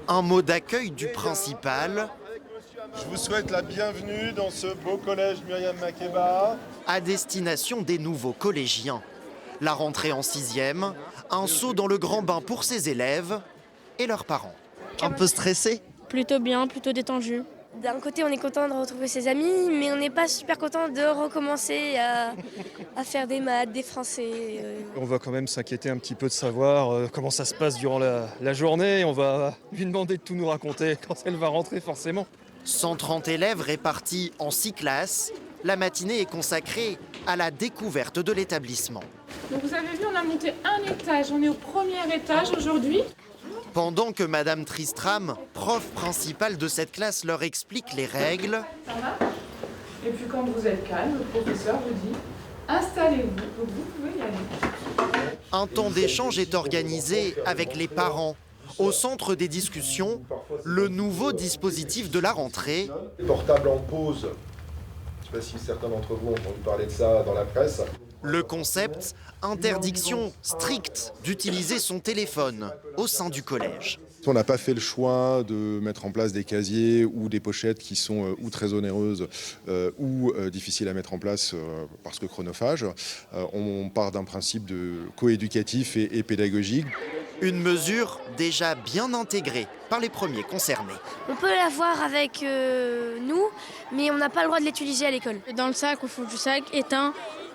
Un mot d'accueil du principal Je vous souhaite la bienvenue dans ce beau collège Myriam Makeba. à destination des nouveaux collégiens. La rentrée en 6e, un saut dans le grand bain pour ses élèves et leurs parents. Un peu stressé? Plutôt bien, plutôt détendu. D'un côté, on est content de retrouver ses amis, mais on n'est pas super content de recommencer à faire des maths, des français. On va quand même s'inquiéter un petit peu de savoir comment ça se passe durant la journée. On va lui demander de tout nous raconter quand elle va rentrer forcément. 130 élèves répartis en 6 classes. La matinée est consacrée à la découverte de l'établissement. Donc vous avez vu, on a monté un étage. On est au premier étage aujourd'hui. Pendant que Madame Tristram, prof principale de cette classe, leur explique les règles, Ça va. Et puis quand vous êtes calme, le professeur vous dit installez-vous. Donc vous pouvez y aller. un temps d'échange est organisé avec les parents. Au centre des discussions, le nouveau dispositif de la rentrée, Portable en pause. Je ne sais pas si certains d'entre vous ont entendu parler de ça dans la presse. le concept, interdiction stricte d'utiliser son téléphone au sein du collège. On n'a pas fait le choix de mettre en place des casiers ou des pochettes qui sont ou très onéreuses ou difficiles à mettre en place parce que chronophages. On part d'un principe de coéducatif et pédagogique. Une mesure déjà bien intégrée par les premiers concernés. On peut l'avoir avec nous, mais on n'a pas le droit de l'utiliser à l'école. Dans le sac, au fond du sac, éteint.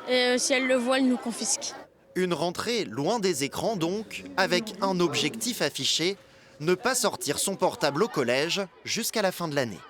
Et si elle le voit, elle nous confisque. Une rentrée loin des écrans donc, avec un objectif affiché, ne pas sortir son portable au collège jusqu'à la fin de l'année.